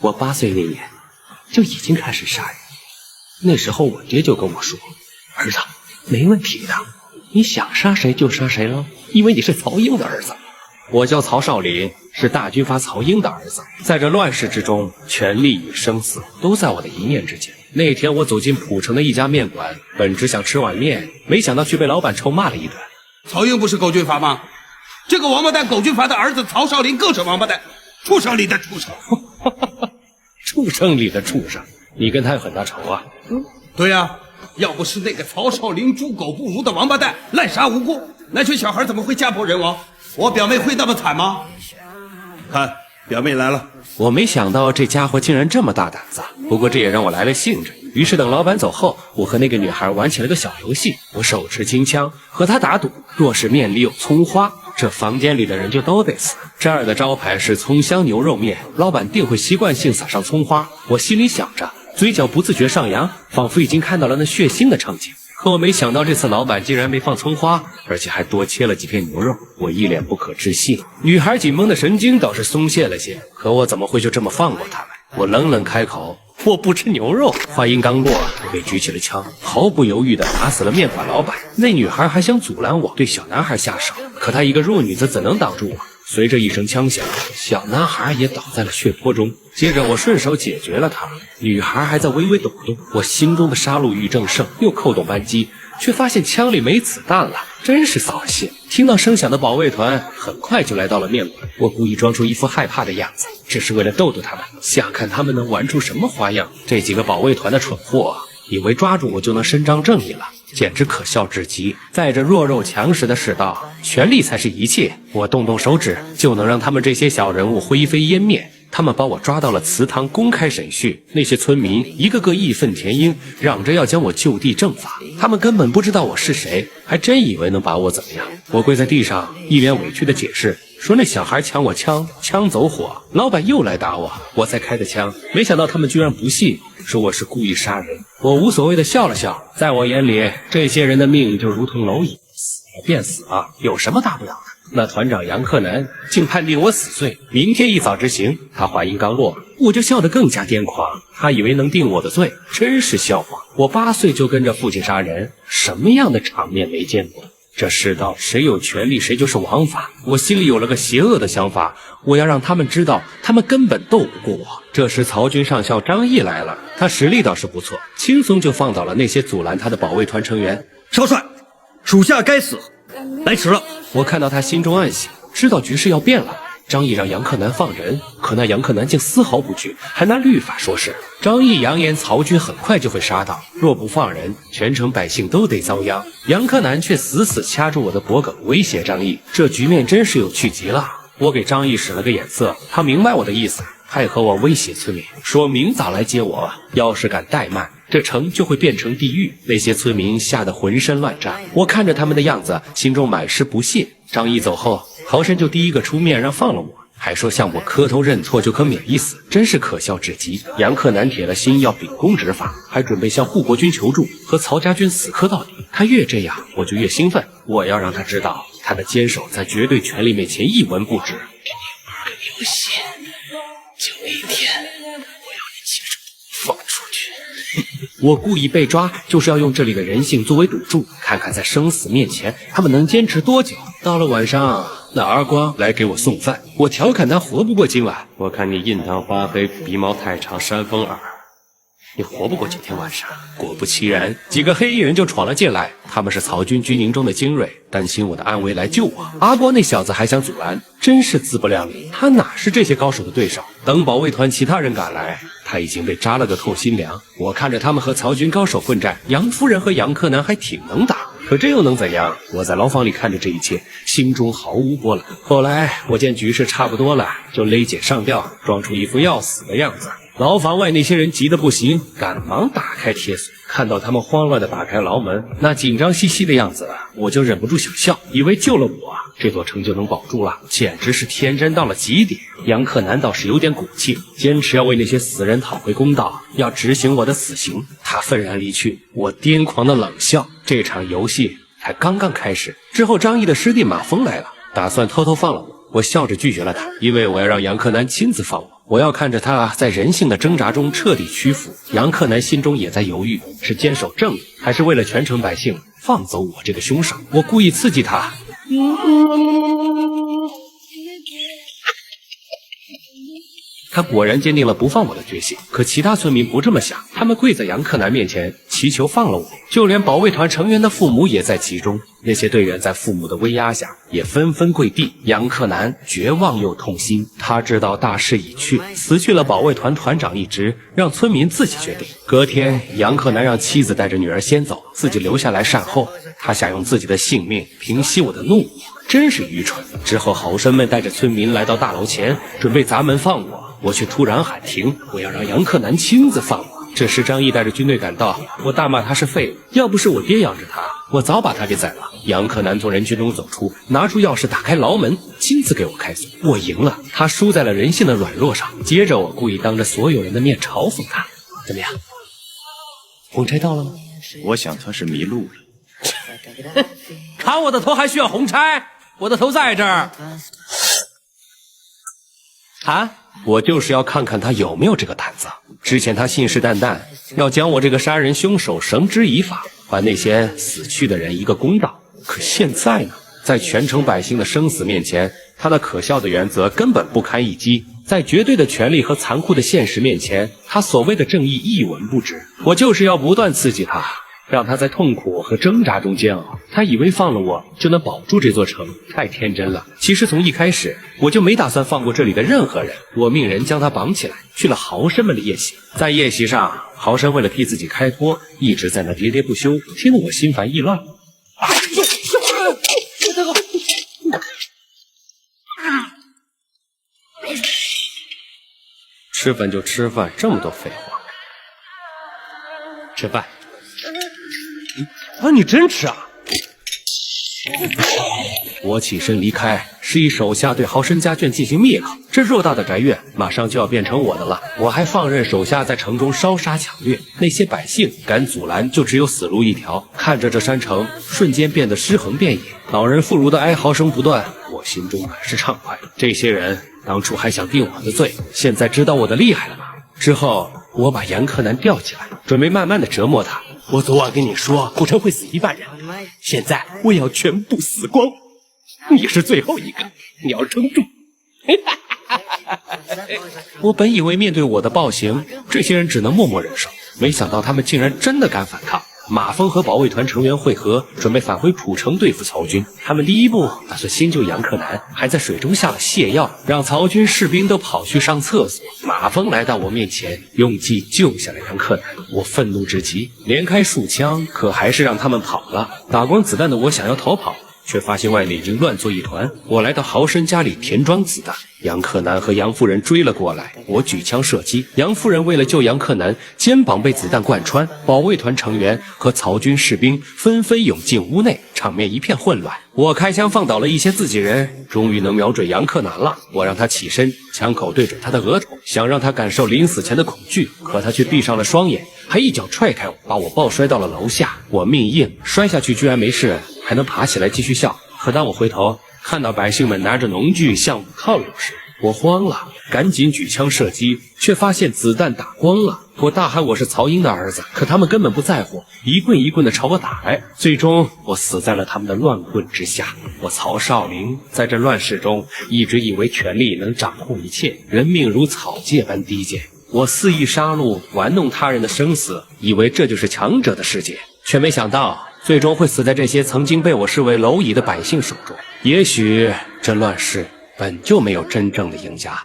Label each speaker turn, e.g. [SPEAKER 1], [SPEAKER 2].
[SPEAKER 1] 我8岁那年就已经开始杀人。那时候我爹就跟我说：“儿子，没问题的，你想杀谁就杀谁了，因为你是曹英的儿子。”我叫曹少林，是大军阀曹英的儿子。在这乱世之中，权力与生死都在我的一念之间。那天我走进浦城的一家面馆，本只想吃碗面，没想到却被老板臭骂了一顿。
[SPEAKER 2] 曹英不是狗军阀吗？这个王八蛋狗军阀的儿子曹少林更是王八蛋，畜生里的畜生。
[SPEAKER 1] 畜生里的畜生，你跟他有很大仇啊？
[SPEAKER 2] 对呀，要不是那个曹少林猪狗不如的王八蛋滥杀无辜，那群小孩怎么会家破人亡？我表妹会那么惨吗？看，表妹来了。
[SPEAKER 1] 我没想到这家伙竟然这么大胆子，不过这也让我来了兴致。于是等老板走后，我和那个女孩玩起了个小游戏。我手持金枪和她打赌，若是面里有葱花，这房间里的人就都得死。这儿的招牌是葱香牛肉面，老板定会习惯性撒上葱花。我心里想着，嘴角不自觉上扬，仿佛已经看到了那血腥的场景。可我没想到这次老板竟然没放葱花，而且还多切了几片牛肉。我一脸不可置信。女孩紧绷的神经倒是松懈了些，可我怎么会就这么放过他们？我冷冷开口：“我不吃牛肉。”话音刚落，我便举起了枪，毫不犹豫地打死了面馆老板。那女孩还想阻拦我对小男孩下手，可她一个弱女子怎能挡住我？随着一声枪响，小男孩也倒在了血泊中。接着我顺手解决了他，女孩还在微微抖动。我心中的杀戮欲正盛，又扣动扳机，却发现枪里没子弹了，真是扫兴。听到声响的保卫团很快就来到了面馆，我故意装出一副害怕的样子，只是为了逗逗他们，想看他们能玩出什么花样。这几个保卫团的蠢货以为抓住我就能伸张正义了，简直可笑至极。在这弱肉强食的世道，权力才是一切，我动动手指就能让他们这些小人物灰飞烟灭。他们把我抓到了祠堂公开审讯，那些村民一个个义愤填膺，嚷着要将我就地正法。他们根本不知道我是谁，还真以为能把我怎么样。我跪在地上，一脸委屈的解释说那小孩抢我枪，枪走火，老板又来打我，我才开的枪。没想到他们居然不信，说我是故意杀人。我无所谓的笑了笑，在我眼里，这些人的命就如同蝼蚁，死了便死了，有什么大不了的？那团长杨克南竟判定我死罪，明天一早执行。他话音刚落，我就笑得更加癫狂。他以为能定我的罪，真是笑话。我8岁就跟着父亲杀人，什么样的场面没见过？这世道谁有权利谁就是王法。我心里有了个邪恶的想法，我要让他们知道他们根本斗不过我。这时曹军上校张毅来了，他实力倒是不错，轻松就放倒了那些阻拦他的保卫团成员。
[SPEAKER 3] 少帅，属下该死，来迟了。
[SPEAKER 1] 我看到他心中暗喜，知道局势要变了。张毅让杨克南放人，可那杨克南竟丝毫不惧，还拿律法说事。张毅扬言曹军很快就会杀到，若不放人，全城百姓都得遭殃。杨克南却死死掐住我的脖颈，威胁张毅。这局面真是有趣极了。我给张毅使了个眼色，他明白我的意思，还和我威胁村民，说明早来接我，要是敢怠慢，这城就会变成地狱。那些村民吓得浑身乱颤，我看着他们的样子，心中满是不屑。张毅走后，豪绅就第一个出面让放了我，还说向我磕头认错就可免一死，真是可笑至极。杨克南铁了心要秉公执法，还准备向护国军求助，和曹家军死磕到底。他越这样，我就越兴奋。我要让他知道，他的坚守在绝对权力面前一文不值。给你玩个游戏，就那一天，我要你亲手放出去。我故意被抓，就是要用这里的人性作为赌注，看看在生死面前他们能坚持多久。到了晚上，那阿光来给我送饭，我调侃他活不过今晚。我看你印堂发黑，鼻毛太长，山峰耳，你活不过今天晚上。果不其然，几个黑衣人就闯了进来，他们是曹军军营中的精锐，担心我的安危来救我。阿光那小子还想阻拦，真是自不量力，他哪是这些高手的对手？等保卫团其他人赶来，他已经被扎了个透心凉。我看着他们和曹军高手混战，杨夫人和杨克南还挺能打，可这又能怎样？我在牢房里看着这一切，心中毫无波澜。后来我见局势差不多了，就勒紧上吊，装出一副要死的样子。牢房外那些人急得不行，赶忙打开铁锁。看到他们慌乱地打开牢门，那紧张兮兮的样子，我就忍不住想笑，以为救了我，这座城就能保住了，简直是天真到了极点。杨克南倒是有点骨气，坚持要为那些死人讨回公道，要执行我的死刑。他愤然离去，我癫狂的冷笑。这场游戏才刚刚开始。之后张毅的师弟马峰来了，打算偷偷放了我。我笑着拒绝了他，因为我要让杨克南亲自放我，我要看着他在人性的挣扎中彻底屈服。杨克南心中也在犹豫，是坚守正义，还是为了全城百姓放走我这个凶手？我故意刺激他。他果然坚定了不放我的决心，可其他村民不这么想，他们跪在杨克南面前祈求放了我，就连保卫团成员的父母也在其中。那些队员在父母的威压下也纷纷跪地。杨克南绝望又痛心，他知道大势已去，辞去了保卫团团长一职，让村民自己决定。隔天，杨克南让妻子带着女儿先走，自己留下来善后。他想用自己的性命平息我的怒火，真是愚蠢。之后，好生们带着村民来到大楼前，准备砸门放我却突然喊停，我要让杨克南亲自放我。这时张毅带着军队赶到，我大骂他是废物，要不是我爹养着他，我早把他给宰了。杨克南从人群中走出，拿出钥匙打开牢门，亲自给我开锁。我赢了，他输在了人性的软弱上。接着我故意当着所有人的面嘲讽他，怎么样？红差到了吗？
[SPEAKER 3] 我想他是迷路了。
[SPEAKER 1] 砍我的头还需要红差？我的头在这儿。啊，我就是要看看他有没有这个胆子。之前他信誓旦旦要将我这个杀人凶手绳之以法，还那些死去的人一个公道。可现在呢，在全城百姓的生死面前，他那可笑的原则根本不堪一击。在绝对的权力和残酷的现实面前，他所谓的正义一文不值。我就是要不断刺激他，让他在痛苦和挣扎中煎熬。他以为放了我就能保住这座城，太天真了。其实从一开始我就没打算放过这里的任何人。我命人将他绑起来，去了豪绅们的夜袭。在夜袭上，豪绅为了替自己开脱，一直在那喋喋不休，听得我心烦意乱。吃饭就吃饭，这么多废话。吃饭。啊，你真吃啊！我起身离开，示意手下对豪绅家眷进行灭口。这偌大的宅院马上就要变成我的了。我还放任手下在城中烧杀抢掠，那些百姓敢阻拦，就只有死路一条。看着这山城瞬间变得尸横遍野，老人妇孺的哀嚎声不断，我心中满是畅快。这些人当初还想定我的罪，现在知道我的厉害了吗？之后我把杨克南吊起来，准备慢慢的折磨他。我昨晚跟你说，古城会死1万人，现在我要全部死光。你是最后一个，你要撑住。我本以为面对我的暴行，这些人只能默默忍受，没想到他们竟然真的敢反抗。马蜂和保卫团成员会合，准备返回蒲城对付曹军。他们第一步打算先救杨克南，还在水中下了泻药，让曹军士兵都跑去上厕所。马蜂来到我面前，用计救下了杨克南。我愤怒至极，连开数枪，可还是让他们跑了。打光子弹的我想要逃跑，却发现外面已经乱作一团。我来到豪绅家里填装子弹，杨克南和杨夫人追了过来，我举枪射击。杨夫人为了救杨克南，肩膀被子弹贯穿。保卫团成员和曹军士兵纷纷涌进屋内，场面一片混乱。我开枪放倒了一些自己人，终于能瞄准杨克南了。我让他起身，枪口对准他的额头，想让他感受临死前的恐惧，可他却闭上了双眼，还一脚踹开我，把我抱摔到了楼下。我命硬，摔下去居然没事，还能爬起来继续笑。可当我回头看到百姓们拿着农具向我靠拢时，我慌了，赶紧举枪射击，却发现子弹打光了。我大喊我是曹英的儿子，可他们根本不在乎，一棍一棍的朝我打来。最终我死在了他们的乱棍之下。我曹少林在这乱世中一直以为权力能掌控一切，人命如草芥般低贱。我肆意杀戮，玩弄他人的生死，以为这就是强者的世界，却没想到最终会死在这些曾经被我视为蝼蚁的百姓手中。也许这乱世本就没有真正的赢家。